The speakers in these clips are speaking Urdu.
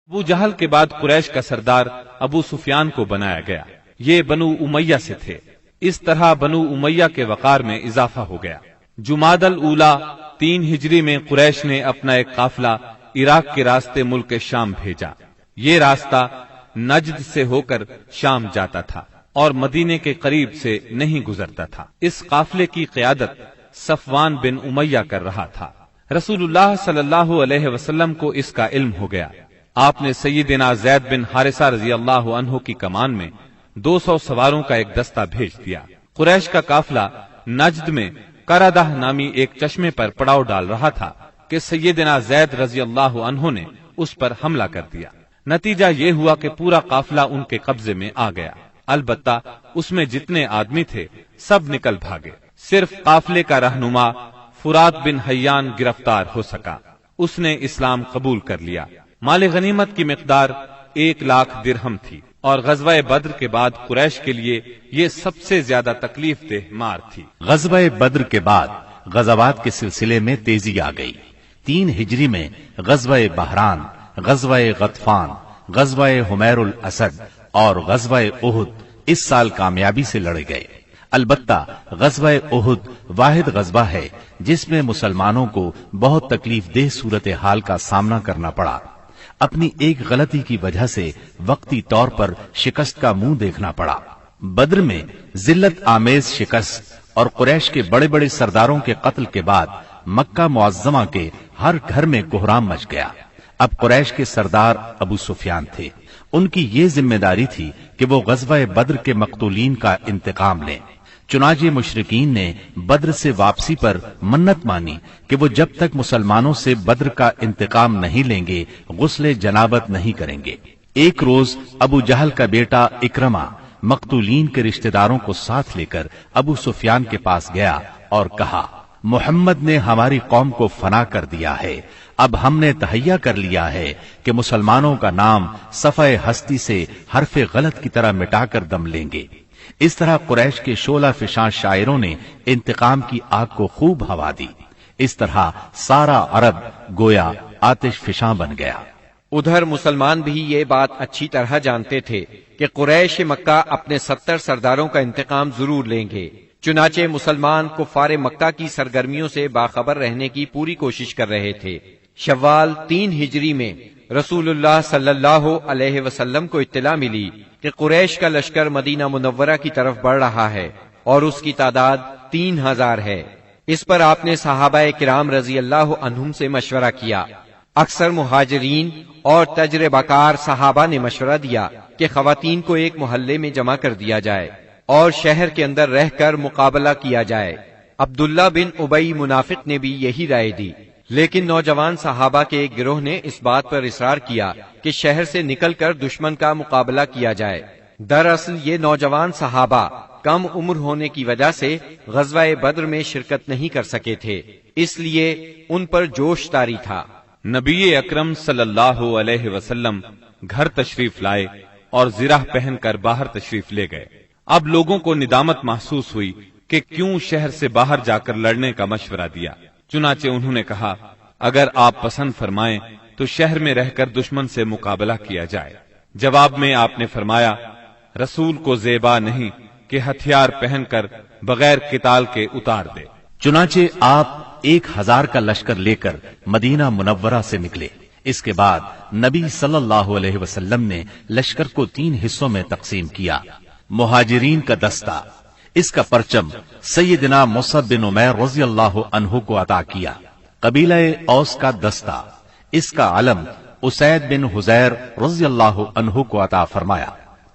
ابو جہل کے بعد قریش کا سردار ابو سفیان کو بنایا گیا۔ یہ بنو امیہ سے تھے۔ اس طرح بنو امیہ کے وقار میں اضافہ ہو گیا۔ جمادی الاولی 3 ہجری میں قریش نے اپنا ایک قافلہ عراق کے راستے ملک شام بھیجا۔ یہ راستہ نجد سے ہو کر شام جاتا تھا اور مدینے کے قریب سے نہیں گزرتا تھا۔ اس قافلے کی قیادت صفوان بن امیہ کر رہا تھا۔ رسول اللہ صلی اللہ علیہ وسلم کو اس کا علم ہو گیا۔ آپ نے سیدنا زید بن حارثہ رضی اللہ عنہ کی کمان میں 200 سواروں کا ایک دستہ بھیج دیا۔ قریش کا قافلہ نجد میں قردہ نامی ایک چشمے پر پڑاؤ ڈال رہا تھا کہ سیدنا زید رضی اللہ عنہ نے اس پر حملہ کر دیا۔ نتیجہ یہ ہوا کہ پورا قافلہ ان کے قبضے میں آ گیا۔ البتہ اس میں جتنے آدمی تھے سب نکل بھاگے۔ صرف قافلے کا رہنما فرات بن حیان گرفتار ہو سکا۔ اس نے اسلام قبول کر لیا۔ مال غنیمت کی مقدار 1,00,000 درہم تھی اور غزوہ بدر کے بعد قریش کے لیے یہ سب سے زیادہ تکلیف دہ مار تھی۔ غزوہ بدر کے بعد غزوات کے سلسلے میں تیزی آ گئی۔ 3 ہجری میں غزوہ بحران، غزوہ غطفان، غزوہ حمیر الاسد اور غزوہ احد اس سال کامیابی سے لڑے گئے۔ البتہ غزوہ احد واحد غزوہ ہے جس میں مسلمانوں کو بہت تکلیف دہ صورتحال کا سامنا کرنا پڑا۔ اپنی ایک غلطی کی وجہ سے وقتی طور پر شکست کا منہ دیکھنا پڑا۔ بدر میں ذلت آمیز شکست اور قریش کے بڑے بڑے سرداروں کے قتل کے بعد مکہ معظمہ کے ہر گھر میں کوہرام مچ گیا۔ اب قریش کے سردار ابو سفیان تھے۔ ان کی یہ ذمہ داری تھی کہ وہ غزوہ بدر کے مقتولین کا انتقام لیں۔ چنانچہ مشرکین نے بدر سے واپسی پر منت مانی کہ وہ جب تک مسلمانوں سے بدر کا انتقام نہیں لیں گے غسل جنابت نہیں کریں گے۔ ایک روز ابو جہل کا بیٹا اکرمہ مقتولین کے رشتہ داروں کو ساتھ لے کر ابو سفیان کے پاس گیا اور کہا، محمد نے ہماری قوم کو فنا کر دیا ہے۔ اب ہم نے تہیہ کر لیا ہے کہ مسلمانوں کا نام صفحہ ہستی سے حرف غلط کی طرح مٹا کر دم لیں گے۔ اس طرح قریش کے شعلہ فشاں شاعروں نے انتقام کی آگ کو خوب ہوا دی۔ اس طرح سارا عرب گویا آتش فشاں بن گیا۔ ادھر مسلمان بھی یہ بات اچھی طرح جانتے تھے کہ قریش مکہ اپنے 70 سرداروں کا انتقام ضرور لیں گے۔ چنانچہ مسلمان کفار مکہ کی سرگرمیوں سے باخبر رہنے کی پوری کوشش کر رہے تھے۔ شوال 3 ہجری میں رسول اللہ صلی اللہ علیہ وسلم کو اطلاع ملی کہ قریش کا لشکر مدینہ منورہ کی طرف بڑھ رہا ہے اور اس کی تعداد 3000 ہے۔ اس پر آپ نے صحابہ کرام رضی اللہ عنہم سے مشورہ کیا۔ اکثر مہاجرین اور تجربہ کار صحابہ نے مشورہ دیا کہ خواتین کو ایک محلے میں جمع کر دیا جائے اور شہر کے اندر رہ کر مقابلہ کیا جائے۔ عبداللہ بن ابی منافق نے بھی یہی رائے دی، لیکن نوجوان صحابہ کے ایک گروہ نے اس بات پر اصرار کیا کہ شہر سے نکل کر دشمن کا مقابلہ کیا جائے۔ دراصل یہ نوجوان صحابہ کم عمر ہونے کی وجہ سے غزوہ بدر میں شرکت نہیں کر سکے تھے، اس لیے ان پر جوش طاری تھا۔ نبی اکرم صلی اللہ علیہ وسلم گھر تشریف لائے اور زرہ پہن کر باہر تشریف لے گئے۔ اب لوگوں کو ندامت محسوس ہوئی کہ کیوں شہر سے باہر جا کر لڑنے کا مشورہ دیا۔ چنانچہ انہوں نے کہا، اگر آپ پسند فرمائیں تو شہر میں رہ کر دشمن سے مقابلہ کیا جائے۔ جواب میں آپ نے فرمایا، رسول کو زیبا نہیں کہ ہتھیار پہن کر بغیر قتال کے اتار دے۔ چنانچہ آپ 1000 کا لشکر لے کر مدینہ منورہ سے نکلے۔ اس کے بعد نبی صلی اللہ علیہ وسلم نے لشکر کو 3 حصوں میں تقسیم کیا۔ مہاجرین کا دستہ، اس کا پرچم سیدنا مصعب بن عمیر رضی اللہ عنہ کو عطا کیا۔ قبیلہ اوس کا دستہ، اس کا علم اسید بن حذیر رضی اللہ عنہ کو عطا فرمایا۔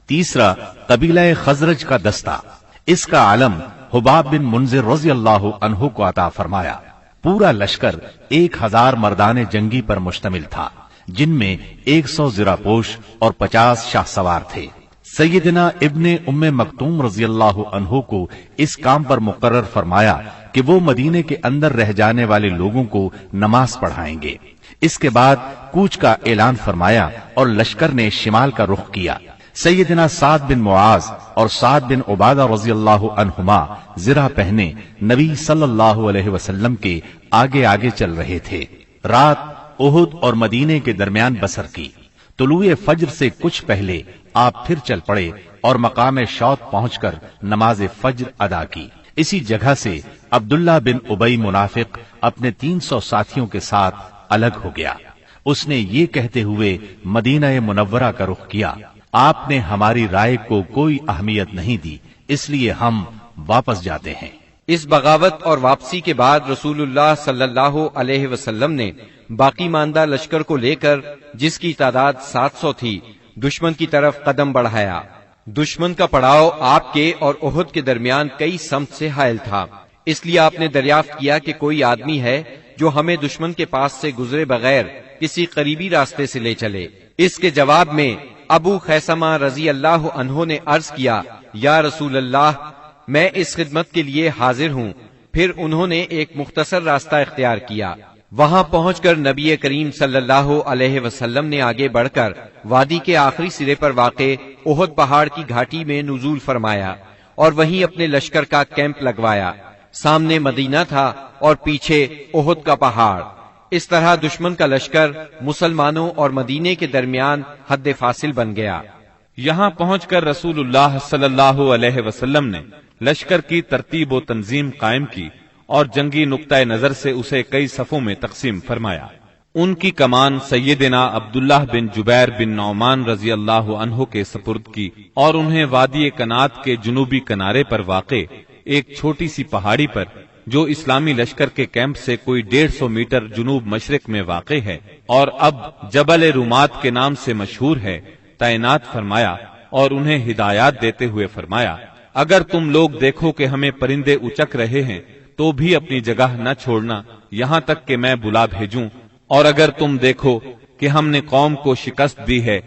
تیسرا قبیلہ خزرج کا دستہ، اس کا علم حباب بن منذر رضی اللہ عنہ کو عطا فرمایا۔ پورا لشکر 1000 مردان جنگی پر مشتمل تھا، جن میں 100 زرہ پوش اور 50 شاہ سوار تھے۔ سیدنا ابن ام مکتوم رضی اللہ عنہ کو اس کام پر مقرر فرمایا کہ وہ مدینے کے اندر رہ جانے والے لوگوں کو نماز پڑھائیں گے۔ اس کے بعد کوچ کا اعلان فرمایا اور لشکر نے شمال کا رخ کیا۔ سیدنا سعد بن معاذ اور سعد بن عبادہ رضی اللہ عنہما زرہ پہنے نبی صلی اللہ علیہ وسلم کے آگے آگے چل رہے تھے۔ رات احد اور مدینے کے درمیان بسر کی۔ طلوع فجر سے کچھ پہلے آپ پھر چل پڑے اور مقام شوط پہنچ کر نماز فجر ادا کی۔ اسی جگہ سے عبداللہ بن ابی منافق اپنے 300 ساتھیوں کے ساتھ الگ ہو گیا۔ اس نے یہ کہتے ہوئے مدینہ منورہ کا رخ کیا، آپ نے ہماری رائے کو کوئی اہمیت نہیں دی، اس لیے ہم واپس جاتے ہیں۔ اس بغاوت اور واپسی کے بعد رسول اللہ صلی اللہ علیہ وسلم نے باقی ماندہ لشکر کو لے کر، جس کی تعداد 700 تھی، دشمن کی طرف قدم بڑھایا۔ دشمن کا پڑاؤ آپ کے اور احد کے درمیان کئی سمت سے حائل تھا، اس لیے آپ نے دریافت کیا کہ کوئی آدمی ہے جو ہمیں دشمن کے پاس سے گزرے بغیر کسی قریبی راستے سے لے چلے۔ اس کے جواب میں ابو خیثمہ رضی اللہ عنہ نے عرض کیا، یا رسول اللہ، میں اس خدمت کے لیے حاضر ہوں۔ پھر انہوں نے ایک مختصر راستہ اختیار کیا۔ وہاں پہنچ کر نبی کریم صلی اللہ علیہ وسلم نے آگے بڑھ کر وادی کے آخری سرے پر واقع احد پہاڑ کی گھاٹی میں نزول فرمایا اور وہیں اپنے لشکر کا کیمپ لگوایا۔ سامنے مدینہ تھا اور پیچھے احد کا پہاڑ۔ اس طرح دشمن کا لشکر مسلمانوں اور مدینے کے درمیان حد فاصل بن گیا۔ یہاں پہنچ کر رسول اللہ صلی اللہ علیہ وسلم نے لشکر کی ترتیب و تنظیم قائم کی اور جنگی نقطۂ نظر سے اسے کئی صفوں میں تقسیم فرمایا۔ ان کی کمان سیدنا عبداللہ بن جبیر بن نعمان رضی اللہ عنہ کے سپرد کی اور انہیں وادی کنات کے جنوبی کنارے پر واقع ایک چھوٹی سی پہاڑی پر، جو اسلامی لشکر کے کیمپ سے کوئی 150 میٹر جنوب مشرق میں واقع ہے اور اب جبل رومات کے نام سے مشہور ہے، تعینات فرمایا اور انہیں ہدایات دیتے ہوئے فرمایا، اگر تم لوگ دیکھو کہ ہمیں پرندے اچک رہے ہیں تو بھی اپنی جگہ نہ چھوڑنا یہاں تک کہ میں بلا بھیجوں، اور اگر تم دیکھو کہ ہم نے قوم کو شکست دی ہے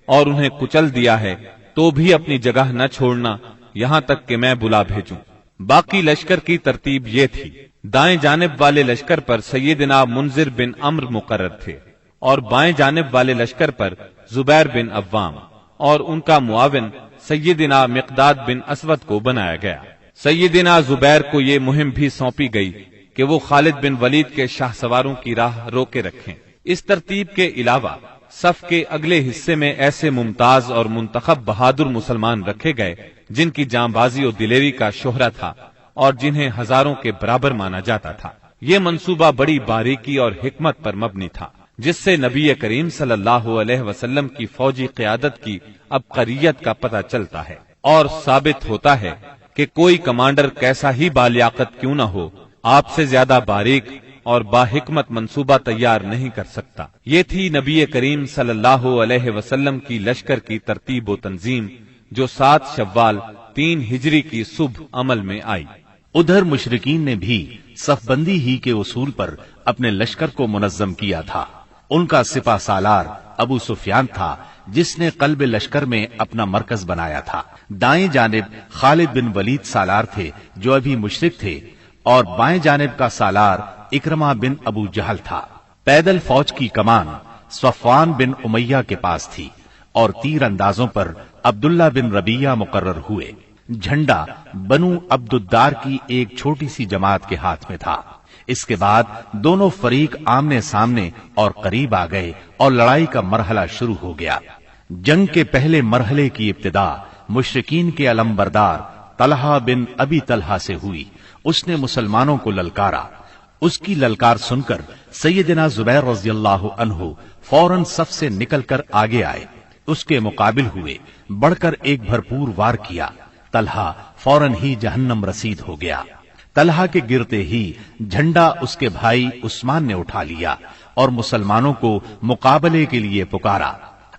اور انہیں کچل دیا ہے تو بھی اپنی جگہ نہ چھوڑنا یہاں تک کہ میں بلا بھیجوں۔ باقی لشکر کی ترتیب یہ تھی، دائیں جانب والے لشکر پر سیدنا منذر بن عمرو مقرر تھے اور بائیں جانب والے لشکر پر زبیر بن عوام اور ان کا معاون سیدنا مقداد بن اسود کو بنایا گیا۔ سیدنا زبیر کو یہ مہم بھی سونپی گئی کہ وہ خالد بن ولید کے شاہ سواروں کی راہ روکے رکھیں۔ اس ترتیب کے علاوہ صف کے اگلے حصے میں ایسے ممتاز اور منتخب بہادر مسلمان رکھے گئے جن کی جانبازی و دلیری کا شہرہ تھا اور جنہیں ہزاروں کے برابر مانا جاتا تھا۔ یہ منصوبہ بڑی باریکی اور حکمت پر مبنی تھا، جس سے نبی کریم صلی اللہ علیہ وسلم کی فوجی قیادت کی عبقریت کا پتہ چلتا ہے اور ثابت ہوتا ہے کہ کوئی کمانڈر کیسا ہی بالیاقت کیوں نہ ہو، آپ سے زیادہ باریک اور باحکمت منصوبہ تیار نہیں کر سکتا۔ یہ تھی نبی کریم صلی اللہ علیہ وسلم کی لشکر کی ترتیب و تنظیم، جو 7 شوال 3 ہجری کی صبح عمل میں آئی۔ ادھر مشرکین نے بھی صف بندی ہی کے اصول پر اپنے لشکر کو منظم کیا تھا۔ ان کا سپہ سالار ابو سفیان تھا، جس نے قلب لشکر میں اپنا مرکز بنایا تھا۔ دائیں جانب خالد بن ولید سالار تھے جو ابھی مشرک تھے، اور بائیں جانب کا سالار اکرمہ بن ابو جہل تھا۔ پیدل فوج کی کمان صفوان بن امیہ کے پاس تھی اور تیر اندازوں پر عبداللہ بن ربیہ مقرر ہوئے۔ جھنڈا بنو عبد الدار کی ایک چھوٹی سی جماعت کے ہاتھ میں تھا۔ اس کے بعد دونوں فریق آمنے سامنے اور قریب آ گئے اور لڑائی کا مرحلہ شروع ہو گیا۔ جنگ کے پہلے مرحلے کی ابتدا مشرکین کے علمبردار طلحہ بن ابی طلحہ سے ہوئی۔ اس نے مسلمانوں کو للکارا۔ اس کی للکار سن کر سیدنا زبیر رضی اللہ عنہ فوراً صف سے نکل کر آگے آئے، اس کے مقابل ہوئے، بڑھ کر ایک بھرپور وار کیا۔ طلحہ فوراً ہی جہنم رسید ہو گیا۔ طلحہ کے گرتے ہی جھنڈا اس کے بھائی عثمان نے اٹھا لیا اور مسلمانوں کو مقابلے کے لیے پکارا۔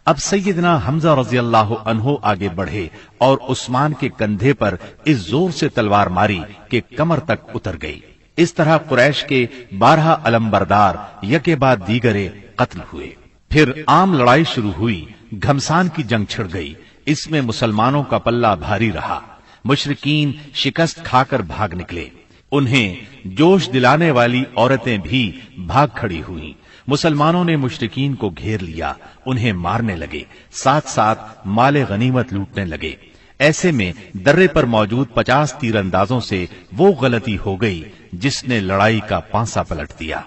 اب سیدنا حمزہ رضی اللہ عنہ آگے بڑھے اور عثمان کے کندھے پر اس زور سے تلوار ماری کہ کمر تک اتر گئی۔ اس طرح قریش کے 12 علمبردار یکے بعد دیگرے قتل ہوئے۔ پھر عام لڑائی شروع ہوئی۔ گھمسان کی جنگ چھڑ گئی۔ اس میں مسلمانوں کا پلہ بھاری رہا۔ مشرکین شکست کھا کر بھاگ نکلے۔ انہیں جوش دلانے والی عورتیں بھی بھاگ کھڑی ہوئیں۔ مسلمانوں نے مشرکین کو گھیر لیا، انہیں مارنے لگے، ساتھ ساتھ مال غنیمت لوٹنے لگے۔ ایسے میں درے پر موجود 50 تیر اندازوں سے وہ غلطی ہو گئی جس نے لڑائی کا پانسا پلٹ دیا۔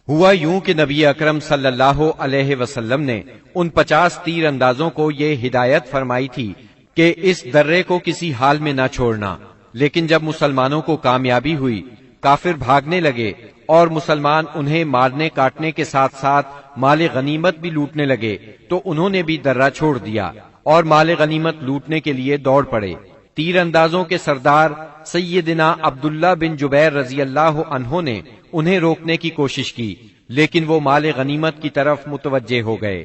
ہوا یوں کہ نبی اکرم صلی اللہ علیہ وسلم نے ان 50 تیر اندازوں کو یہ ہدایت فرمائی تھی کہ اس درے کو کسی حال میں نہ چھوڑنا، لیکن جب مسلمانوں کو کامیابی ہوئی، کافر بھاگنے لگے اور مسلمان انہیں مارنے کاٹنے کے ساتھ ساتھ مال غنیمت بھی لوٹنے لگے، تو انہوں نے بھی درہ چھوڑ دیا اور مال غنیمت لوٹنے کے لیے دوڑ پڑے۔ تیر اندازوں کے سردار سیدنا عبداللہ بن جبیر رضی اللہ عنہ نے انہیں روکنے کی کوشش کی، لیکن وہ مال غنیمت کی طرف متوجہ ہو گئے۔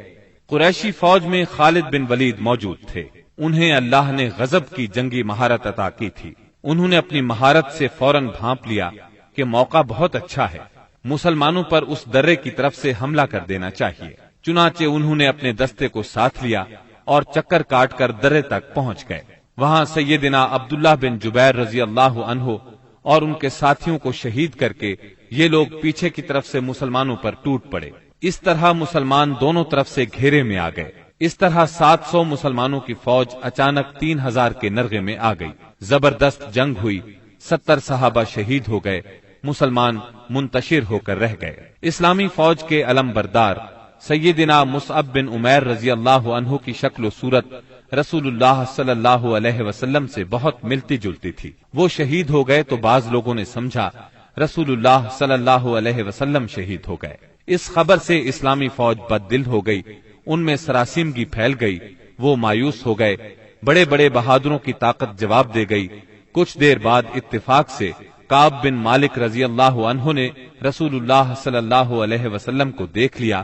قریشی فوج میں خالد بن ولید موجود تھے۔ انہیں اللہ نے غضب کی جنگی مہارت عطا کی تھی۔ انہوں نے اپنی مہارت سے فوراً بھانپ لیا کہ موقع بہت اچھا ہے، مسلمانوں پر اس درے کی طرف سے حملہ کر دینا چاہیے۔ چنانچہ انہوں نے اپنے دستے کو ساتھ لیا اور چکر کاٹ کر درے تک پہنچ گئے۔ وہاں سیدنا عبداللہ بن جبیر رضی اللہ عنہ اور ان کے ساتھیوں کو شہید کر کے یہ لوگ پیچھے کی طرف سے مسلمانوں پر ٹوٹ پڑے۔ اس طرح مسلمان دونوں طرف سے گھیرے میں آ گئے۔ اس طرح 700 مسلمانوں کی فوج اچانک 3000 کے نرغے میں آ گئی۔ زبردست جنگ ہوئی، 70 صحابہ شہید ہو گئے، مسلمان منتشر ہو کر رہ گئے۔ اسلامی فوج کے علم بردار سیدنا مصعب بن عمیر رضی اللہ عنہ کی شکل و صورت رسول اللہ صلی اللہ علیہ وسلم سے بہت ملتی جلتی تھی۔ وہ شہید ہو گئے تو بعض لوگوں نے سمجھا رسول اللہ صلی اللہ علیہ وسلم شہید ہو گئے۔ اس خبر سے اسلامی فوج بد دل ہو گئی، ان میں سراسیمگی پھیل گئی، وہ مایوس ہو گئے۔ بڑے بڑے بہادروں کی طاقت جواب دے گئی۔ کچھ دیر بعد اتفاق سے کعب بن مالک رضی اللہ عنہ نے رسول اللہ صلی اللہ علیہ وسلم کو دیکھ لیا۔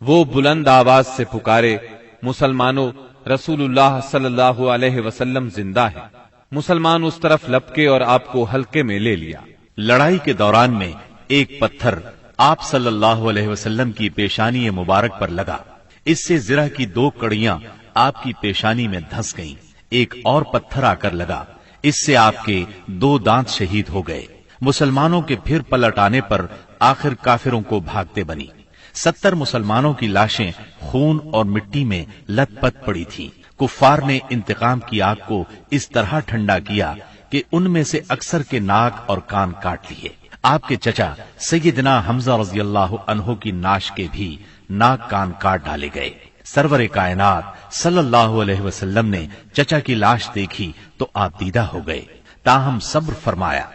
وہ بلند آواز سے پکارے، مسلمانوں، رسول اللہ صلی اللہ علیہ وسلم زندہ ہے۔ مسلمان اس طرف لپکے اور آپ کو حلقے میں لے لیا۔ لڑائی کے دوران میں ایک پتھر آپ صلی اللہ علیہ وسلم کی پیشانی مبارک پر لگا، اس سے زرہ کی 2 کڑیاں آپ کی پیشانی میں دھس گئیں۔ ایک اور پتھر آ کر لگا، اس سے آپ کے 2 دانت شہید ہو گئے۔ مسلمانوں کے پھر پلٹ آنے پر آخر کافروں کو بھاگتے بنی۔ 70 مسلمانوں کی لاشیں خون اور مٹی میں لت پت پڑی تھی۔ کفار نے انتقام کی آگ کو اس طرح ٹھنڈا کیا کہ ان میں سے اکثر کے ناک اور کان کاٹ لیے۔ آپ کے چچا سیدنا حمزہ رضی اللہ عنہ کی ناش کے بھی ناک کان کاٹ ڈالے گئے۔ سرور کائنات صلی اللہ علیہ وسلم نے چچا کی لاش دیکھی تو آپ دیدہ ہو گئے، تاہم صبر فرمایا۔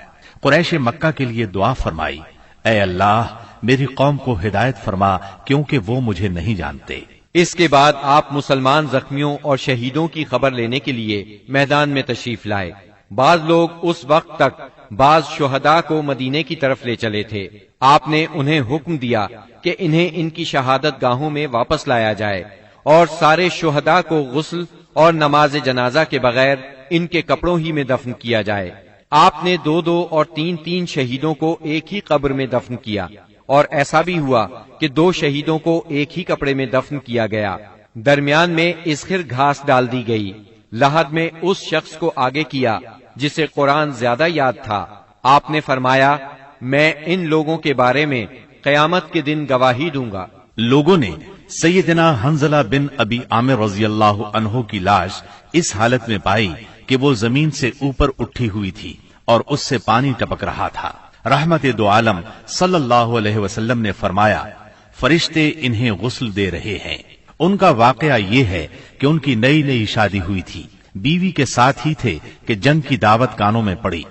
قریش مکہ کے لیے دعا فرمائی، اے اللہ میری قوم کو ہدایت فرما کیونکہ وہ مجھے نہیں جانتے۔ اس کے بعد آپ مسلمان زخمیوں اور شہیدوں کی خبر لینے کے لیے میدان میں تشریف لائے۔ بعض لوگ اس وقت تک بعض شہداء کو مدینے کی طرف لے چلے تھے۔ آپ نے انہیں حکم دیا کہ انہیں ان کی شہادت گاہوں میں واپس لایا جائے اور سارے شہداء کو غسل اور نماز جنازہ کے بغیر ان کے کپڑوں ہی میں دفن کیا جائے۔ آپ نے 2 اور 3 شہیدوں کو ایک ہی قبر میں دفن کیا، اور ایسا بھی ہوا کہ 2 شہیدوں کو ایک ہی کپڑے میں دفن کیا گیا۔ درمیان میں اسخر گھاس ڈال دی گئی۔ لحد میں اس شخص کو آگے کیا جسے قرآن زیادہ یاد تھا۔ آپ نے فرمایا، میں ان لوگوں کے بارے میں قیامت کے دن گواہی دوں گا۔ لوگوں نے سیدنا حنظلہ بن ابی عامر رضی اللہ عنہ کی لاش اس حالت میں پائی کہ وہ زمین سے اوپر اٹھی ہوئی تھی اور اس سے پانی ٹپک رہا تھا۔ رحمت دو عالم صلی اللہ علیہ وسلم نے فرمایا، فرشتے انہیں غسل دے رہے ہیں۔ ان کا واقعہ یہ ہے کہ ان کی نئی شادی ہوئی تھی، بیوی کے ساتھ ہی تھے کہ جنگ کی دعوت کانوں میں پڑی۔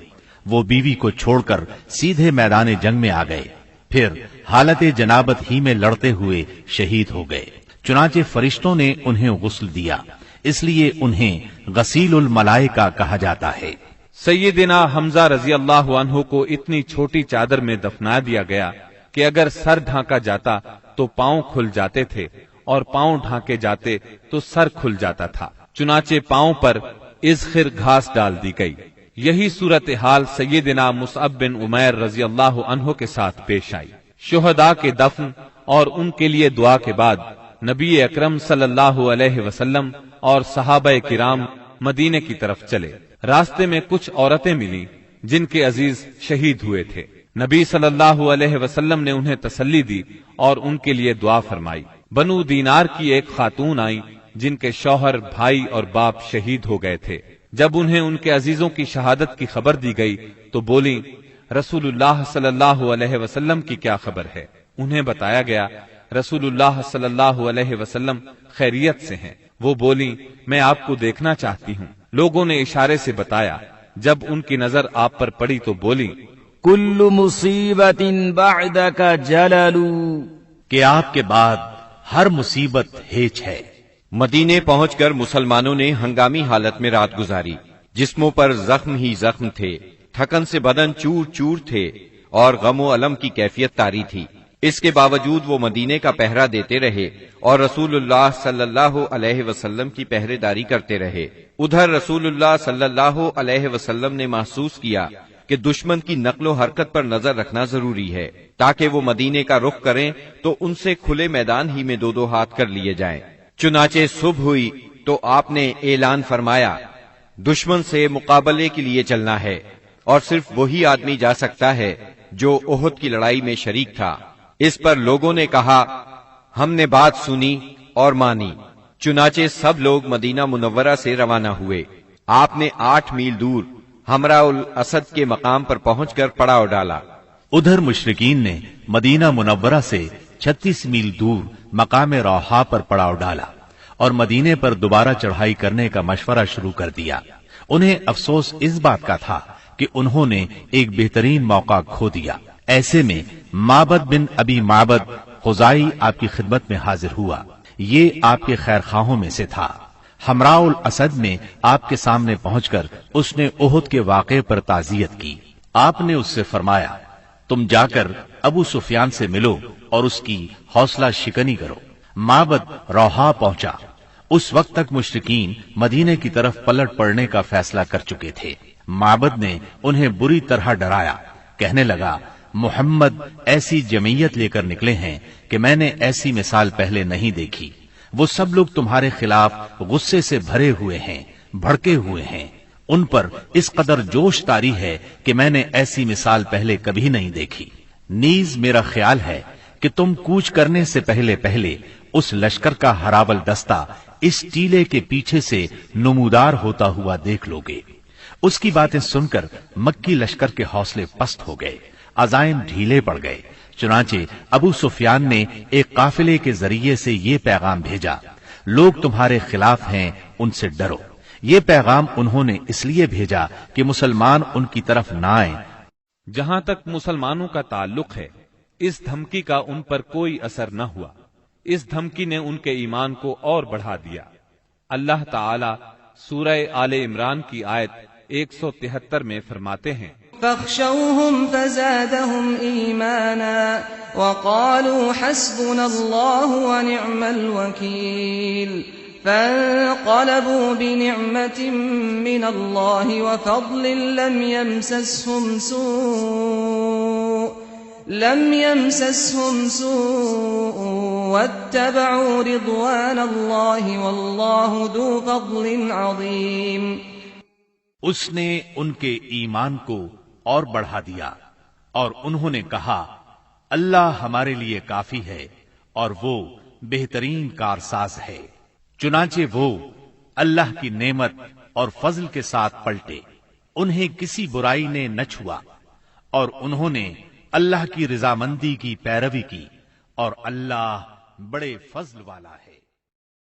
وہ بیوی کو چھوڑ کر سیدھے میدان جنگ میں آ گئے، پھر حالت جنابت ہی میں لڑتے ہوئے شہید ہو گئے۔ چنانچہ فرشتوں نے انہیں غسل دیا، اس لیے انہیں غسیل الملائکہ کہا جاتا ہے۔ سیدنا حمزہ رضی اللہ عنہ کو اتنی چھوٹی چادر میں دفنا دیا گیا کہ اگر سر ڈھانکا جاتا تو پاؤں کھل جاتے تھے اور پاؤں ڈھانکے جاتے تو سر کھل جاتا تھا۔ چنانچہ پاؤں پر اذخر گھاس ڈال دی گئی۔ یہی صورتحال سیدنا مصعب بن عمیر رضی اللہ عنہ کے ساتھ پیش آئی۔ شہداء کے دفن اور ان کے لیے دعا کے بعد نبی اکرم صلی اللہ علیہ وسلم اور صحابہ کرام مدینے کی طرف چلے۔ راستے میں کچھ عورتیں ملی جن کے عزیز شہید ہوئے تھے۔ نبی صلی اللہ علیہ وسلم نے انہیں تسلی دی اور ان کے لیے دعا فرمائی۔ بنو دینار کی ایک خاتون آئی جن کے شوہر، بھائی اور باپ شہید ہو گئے تھے۔ جب انہیں ان کے عزیزوں کی شہادت کی خبر دی گئی تو بولی، رسول اللہ صلی اللہ علیہ وسلم کی کیا خبر ہے؟ انہیں بتایا گیا رسول اللہ صلی اللہ علیہ وسلم خیریت سے ہیں۔ وہ بولی میں آپ کو دیکھنا چاہتی ہوں۔ لوگوں نے اشارے سے بتایا۔ جب ان کی نظر آپ پر پڑی تو بولی کل مصیبت بعدک جلل، کہ آپ کے بعد ہر مصیبت ہیچ ہے۔ مدینے پہنچ کر مسلمانوں نے ہنگامی حالت میں رات گزاری۔ جسموں پر زخم ہی زخم تھے، تھکن سے بدن چور چور تھے اور غم و الم کی کیفیت طاری تھی۔ اس کے باوجود وہ مدینے کا پہرا دیتے رہے اور رسول اللہ صلی اللہ علیہ وسلم کی پہرے داری کرتے رہے۔ ادھر رسول اللہ صلی اللہ علیہ وسلم نے محسوس کیا کہ دشمن کی نقل و حرکت پر نظر رکھنا ضروری ہے تاکہ وہ مدینے کا رخ کریں تو ان سے کھلے میدان ہی میں دو دو ہاتھ کر لیے جائیں۔ چنانچہ صبح ہوئی تو آپ نے اعلان فرمایا دشمن سے مقابلے کے لیے چلنا ہے، اور صرف وہی آدمی جا سکتا ہے جو احد کی لڑائی میں شریک تھا۔ اس پر لوگوں نے کہا ہم نے بات سنی اور مانی۔ چنانچہ سب لوگ مدینہ منورہ سے روانہ ہوئے۔ آپ نے 8 میل دور حمراء الاسد کے مقام پر پہنچ کر پڑاؤ ڈالا۔ ادھر مشرکین نے مدینہ منورہ سے 36 میل دور مقام روحا پر پڑاؤ ڈالا اور مدینے پر دوبارہ چڑھائی کرنے کا مشورہ شروع کر دیا۔ انہیں افسوس اس بات کا تھا کہ انہوں نے ایک بہترین موقع کھو دیا۔ ایسے میں معبد بن ابی معبد خزائی آپ کی خدمت میں حاضر ہوا۔ یہ آپ کے خیر خواہوں میں سے تھا۔ حمراء الاسد میں آپ کے سامنے پہنچ کر اس نے احد کے واقعے پر تعزیت کی۔ آپ نے اس سے فرمایا تم جا کر ابو سفیان سے ملو اور اس کی حوصلہ شکنی کرو۔ معبد روحا پہنچا۔ اس وقت تک مشرکین مدینے کی طرف پلٹ پڑنے کا فیصلہ کر چکے تھے۔ معبد نے انہیں بری طرح ڈرایا، کہنے لگا محمد ایسی جمعیت لے کر نکلے ہیں کہ میں نے ایسی مثال پہلے نہیں دیکھی۔ وہ سب لوگ تمہارے خلاف غصے سے بھرے ہوئے ہیں، بھڑکے ہوئے ہیں۔ ان پر اس قدر جوش طاری ہے کہ میں نے ایسی مثال پہلے کبھی نہیں دیکھی۔ نیز میرا خیال ہے کہ تم کوچ کرنے سے پہلے پہلے اس لشکر کا ہراول دستہ اس ٹیلے کے پیچھے سے نمودار ہوتا ہوا دیکھ لو گے۔ اس کی باتیں سن کر مکی لشکر کے حوصلے پست ہو گئے، عزائم ڈھیلے پڑ گئے۔ چنانچہ ابو سفیان نے ایک قافلے کے ذریعے سے یہ پیغام بھیجا لوگ تمہارے خلاف ہیں، ان سے ڈرو۔ یہ پیغام انہوں نے اس لیے بھیجا کہ مسلمان ان کی طرف نہ آئیں۔ جہاں تک مسلمانوں کا تعلق ہے اس دھمکی کا ان پر کوئی اثر نہ ہوا۔ اس دھمکی نے ان کے ایمان کو اور بڑھا دیا۔ اللہ تعالی سورہ آل عمران کی آیت 173 میں فرماتے ہیں فاخشوهم فزادهم ایمانا وقالوا حسبنا اللہ ونعم الوکیل فانقلبوا بنعمة من اللہ وفضل لم يمسسهم سوء واتبعوا رضوان اللہ واللہ ذو فضل عظیم۔ اس نے ان کے ایمان کو اور بڑھا دیا اور انہوں نے کہا اللہ ہمارے لیے کافی ہے اور وہ بہترین کارساز ہے۔ چنانچہ وہ اللہ کی نعمت اور فضل کے ساتھ پلٹے، انہیں کسی برائی نے نہ چھوا اور انہوں نے اللہ کی رضامندی کی پیروی کی اور اللہ بڑے فضل والا ہے۔